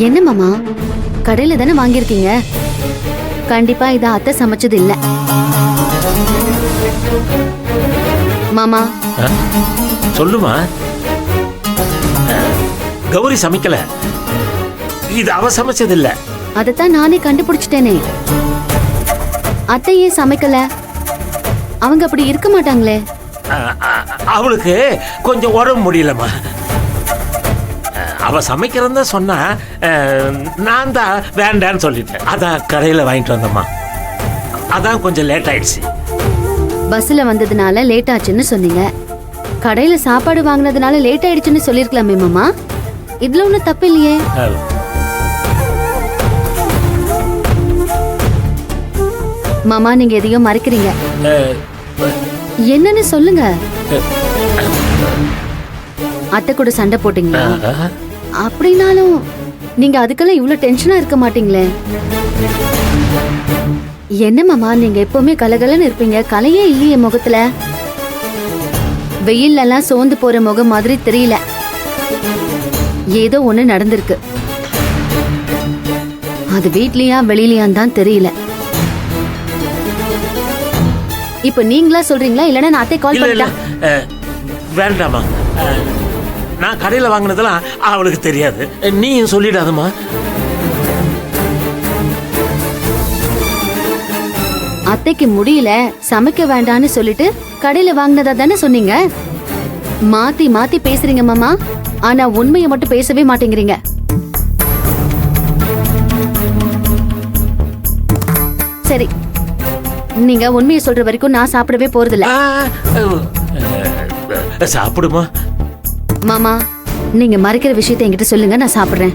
என்ன மாமா, கடையில தானே வாங்கியிருக்கீங்க? கண்டிப்பா இத அத்தை சமைச்சது இல்ல. மாமா சொல்லுமா. கௌரி சமைக்கல, இது அவ சமைச்சது இல்ல. அதத்தான் நானே கண்டுபிடிச்சிட்டேனே. அத்தை ஏன் சமைக்கல? அவங்க அப்படி இருக்க மாட்டாங்களே. அவளுக்கு கொஞ்சம் உடம்பு முடியலம்மா. அவ சமைக்கிறதா சொன்னா, நான் தான் வேண்டான்னு சொல்லிட்டேன். அதான் கடையில் வாங்கிட்டு வந்தம்மா. அதான் கொஞ்சம் லேட் ஆயிடுச்சு. பஸ்ல வந்ததுனால லேட் ஆச்சுன்னு சொன்னீங்க. கடையில சாப்பாடு வாங்கினதுனால லேட் ஆயிடுச்சுன்னு சொல்லிருக்கலாமே மாமா. இதுல ஒன்றும் தப்பு இல்லையே. மாமா நீங்க எதையும் மறைக்கிறீங்க. என்னன்னு சொல்லுங்க. அத்தை கூட சண்டை போட்டீங்களா? அப்படின்னாலும் நீங்க அதுக்கெல்லாம் இவ்வளவு டென்ஷனா இருக்க மாட்டீங்களே. என்ன மாமா, நீங்க எப்பவுமே கலகலன்னு இருப்பீங்க, கலையே இல்லையே முகத்துல. வெயில்ல எல்லாம் சோர்ந்து போற முகம் மாதிரி தெரியல. ஏதோ ஒண்ணு நடந்திருக்கு. அது வீட்லயா வெளியிலயான்னு தான் தெரியல. இப்ப நீங்களா சொல்றீங்களா இல்லன்னா நான் அத்தை கால் பண்ணிட்டா? வேண்டாமா, நான் கடையில் வாங்கினதெல்லாம் அவளுக்கு தெரியாது. நீயும் சொல்லிடாதம்மா. அத்தைக்கு முடியல, சமைக்க வேண்டான்னு சொல்லிட்டு கடையில வாங்கினதா தானே சொன்னீங்க. மாத்தி மாத்தி பேசுறீங்க மாமா. ஆனா உண்மையை மட்டும் பேசவே மாட்டேங்கிறீங்க. சரி, நீங்க உண்மையை சொல்ற வரைக்கும் நான் சாப்பிடவே போறதில்ல. சாப்பிடுமா மாமா. நீங்க மறைக்கிற விஷயத்தை என்கிட்ட சொல்லுங்க, நான் சாப்பிடுறேன்.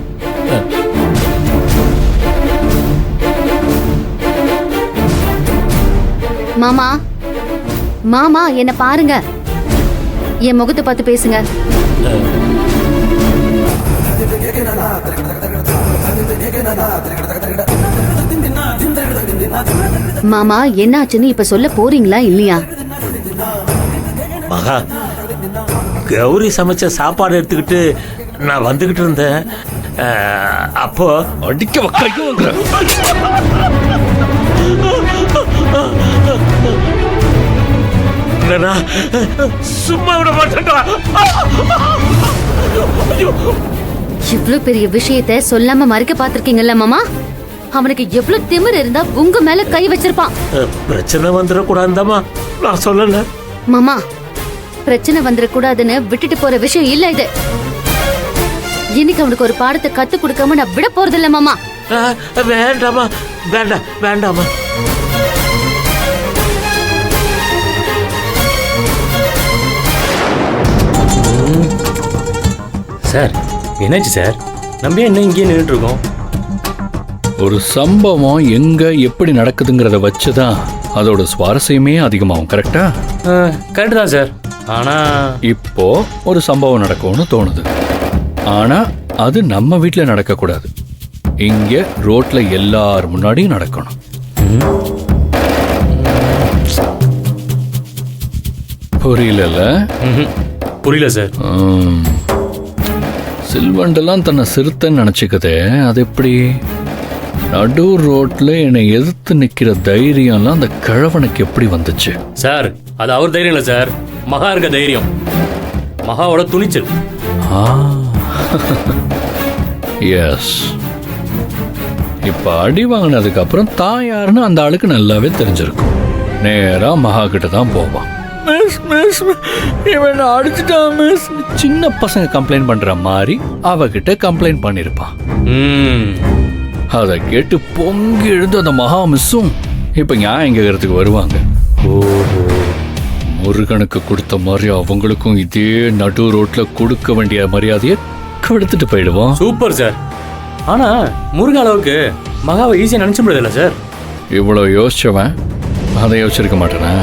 மாமா மாமா என்ன பாருங்க, என் முகத்தை பார்த்து பேசுங்க. மாமா என்னாச்சுன்னு இப்ப சொல்ல போறீங்களா இல்லையா? மகா, கௌரி சமைச்ச சாப்பாடு எடுத்துக்கிட்டு நான் வந்துகிட்டு இருந்தேன். அப்போ அடிக்க வைக்க சும்மா விட மாட்டேன்டா. இவ்வளவு பெரிய விஷயத்தை சொல்லாம மறைக்க பாத்திருக்கீங்கல்ல மாமா. அவனுக்கு எவ்வளவு திமிர் இருந்தா உங்க மேல கை வச்சிருப்பான். பிரச்சனை வந்துடக்கூடாதுமா நான் சொல்லல மாமா. பிரச்சனை வந்துடக்கூடாதுன்னு விட்டுட்டு போற விஷயம் இல்ல இது. இன்னைக்கு அவனுக்கு ஒரு பாடத்தை கத்து கொடுக்காம நான் விட போறது இல்ல மாமா. வேண்டாமா, வேண்டாம் வேண்டாமா. சார் என்னாச்சு சார்? நம்ம என்ன இங்கே நின்றுட்டு இருக்கோம்? ஒரு சம்பவம் எங்க எப்படி நடக்குதுங்கிறத வச்சுதான் அதோட சுவாரஸ்யமே அதிகமாகும். கரெக்டா? கரெக்ட் தான் சார். ஆனா இப்போ ஒரு சம்பவம் நடக்கும்னு தோணுது. ஆனா அது நம்ம வீட்டில் நடக்கக்கூடாது. இங்க ரோட்ல எல்லார் முன்னாடியும் நடக்கணும். புரியல? புரியல சார். சில்வண்டெல்லாம் தன்னை சிறுத்தைன்னு நினைச்சுக்கதே, அது எப்படி? நடு ரோட்ல என்னை எதிர்த்து நிக்கிற தைரியம்லாம் அந்த கிழவனுக்கு எப்படி வந்துச்சு? சார் அது அவர் தைரியம் இல்லை சார், மகா இருக்க தைரியம், மகாவோட துணிச்சல். எஸ். இப்ப அடி வாங்கினதுக்கு அப்புறம் தான் யாருன்னு அந்த ஆளுக்கு நல்லாவே தெரிஞ்சிருக்கும். நேரா மகா கிட்ட தான் போவான். மிஸ் மிஸ் இவன் அடிச்சுட்டான் மிஸ். சின்ன பசங்க கம்ப்ளைண்ட் பண்ற மாதிரி அவகிட்ட கம்ப்ளைண்ட் பண்ணிருப்பான். அதை கேட்டு பொங்கி எழுந்து அந்த மகா மிஸ்ஸும் இப்ப நியாயம் கேட்கறதுக்கு வருவாங்க. முருகனுக்கு கொடுத்த மாதிரி அவங்களுக்கும் இதே நடு ரோட்ல கொடுக்க வேண்டிய மரியாதையை கொடுத்துட்டு போயிடுவோம். Super sir. ஆனா முருகன் அளவுக்கு மகாவை ஈஸியா நினைச்ச முடியல சார். இவ்வளவு யோசிச்சவன் அதை யோசிச்சிருக்க மாட்டேனா?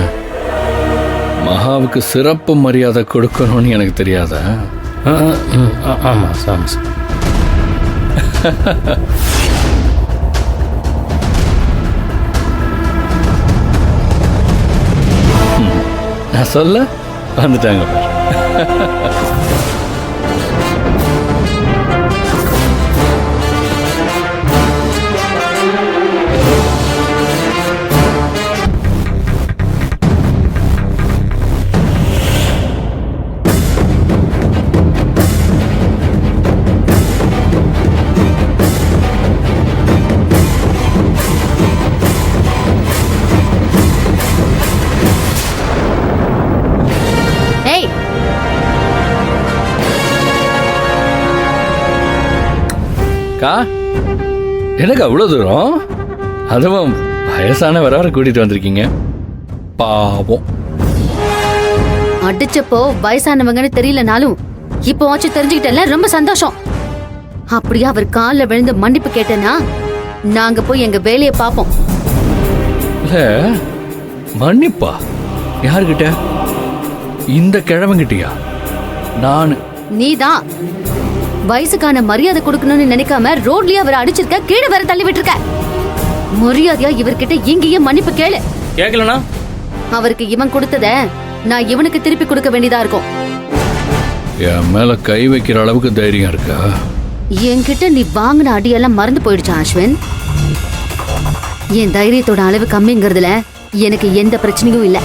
மகாவுக்கு சிறப்பு மரியாதை கொடுக்கணும்னு எனக்கு தெரியாதா? ஆமா சார். நான் சொல்ல வந்துட்டாங்க. அக்கா எனக்கு அவ்வளோ தூரம், அதுவும் வயசான வர கூட்டிட்டு வந்திருக்கீங்க. பாவம். அடிச்சப்போ வயசானவங்கன்னு தெரியலனாலும் இப்போ வச்சு தெரிஞ்சுக்கிட்டல, ரொம்ப சந்தோஷம். அப்படியே அவர் காலில் விழுந்து மன்னிப்பு கேட்டேன்னா நாங்க போய் எங்க வேலையை பார்ப்போம். இல்ல மன்னிப்பா? யாருக்கிட்ட? இந்த கிழவங்கிட்டயா? நான் நீதான் வயசுக்கான மரியாதை கொடுக்கணும்னு நினைக்காம ரோட்லயே அவரை அடிச்சிருக்க, கீழே வேற தள்ளி விட்டுருக்க. மரியாதையா இவர்கிட்ட இங்கேயே மன்னிப்பு கேளு. கேட்கலனா அவருக்கு இவன் கொடுத்தத நான் இவனுக்கு திருப்பி கொடுக்க வேண்டியதா இருக்கும். என் மேல கை வைக்கிற அளவுக்கு தைரியம் இருக்கா? என்கிட்ட நீ வாங்கின அடியெல்லாம் மறந்து போயிடுச்சா அஸ்வின்? என் தைரியத்தோட அளவு கம்மிங்கிறதுல எனக்கு எந்த பிரச்சனையும் இல்லை.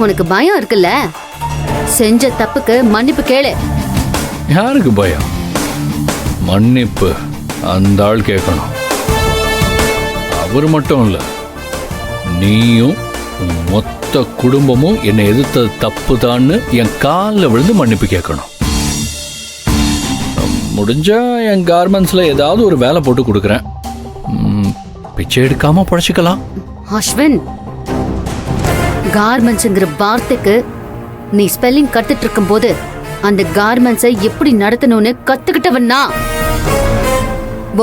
உனக்கு பயம் இருக்குல்ல, செஞ்ச தப்புக்கு மன்னிப்பு கேளு. யாருக்கு பயம்? மன்னிப்பு அந்த ஆள் கேட்கணும். அவர் மட்டும் இல்ல, நீயும் உன் மொத்த குடும்பமும் என்னை எதிர்த்தது தப்புதான்னு என் காலில் விழுந்து மன்னிப்பு கேட்கணும். முடிஞ்சா என் கார்மெண்ட்ஸ்ல ஏதாவது ஒரு வேலை போட்டு கொடுக்குறேன். பிச்சை எடுக்காம பழச்சிக்கலாம். அஸ்வின், கார்மெண்ட்ஸ்ங்கிற வார்த்தைக்கு நீ ஸ்பெல்லிங் கத்துட்டு இருக்கும் போது அந்த கார்மெண்ட்ஸை எப்படி நடத்தணும்னு கத்துக்கிட்டவன்னா,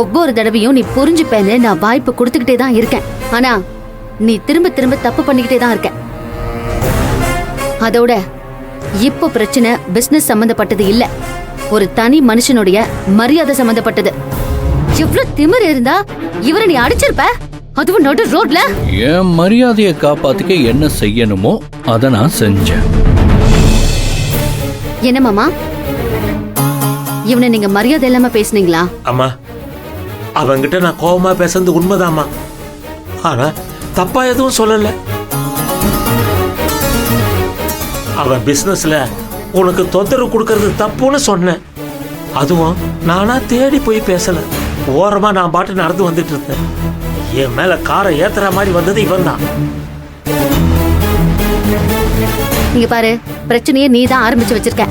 ஒவ்வொரு தடவையும் நீ புரிஞ்சுப்பேன்னு நான் வாய்ப்பு கொடுத்துக்கிட்டே தான் இருக்கேன். ஆனா நீ திரும்ப திரும்ப தப்பு பண்ணிக்கிட்டே தான் இருக்க. அதோட இப்போ பிரச்சனை பிசினஸ் சம்பந்தப்பட்டது இல்ல, ஒரு தனி மனுஷனுடைய மரியாதை சம்பந்தப்பட்டது. எவ்வளவு திமிர் இருந்தா இவரை நீ அடிச்சிருப்ப, அதுவும் நடு ரோட்ல. என் மரியாதையை காப்பாத்துக்க என்ன செய்யணுமோ அதை நான் செஞ்சேன். என்ன மாமா, இவனை நீங்க மரியாதை இல்லாம பேசுனீங்களா? அம்மா, அவங்கிட்ட நான் கோபமா பேசுறது உண்மைதாம்மா. ஆனா தப்பா எதுவும் சொல்லல. அவன் பிசினஸ்ல உனக்கு தொந்தரவு கொடுக்கறது தப்புன்னு சொன்னேன். அதுவும் நானா தேடி போய் பேசல. ஓரமா நான் பாட்டு நடந்து வந்துட்டு இருந்தேன். என் மேல காரை ஏத்துற மாதிரி வந்தது இவன் தான். நீங்க பாரு, பிரச்சனையை நீ தான் ஆரம்பிச்சு வச்சிருக்க.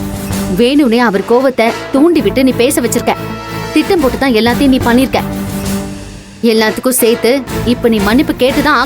வேணும்னே அவர் கோவத்தை தூண்டி விட்டு நீ பேச வச்சிருக்க. திட்டம் போட்டு தான் எல்லாத்தையும் நீ பண்ணிருக்க. எல்லாத்துக்கும் சேர்த்து இப்ப நீ மன்னிப்பு கேட்டுதான்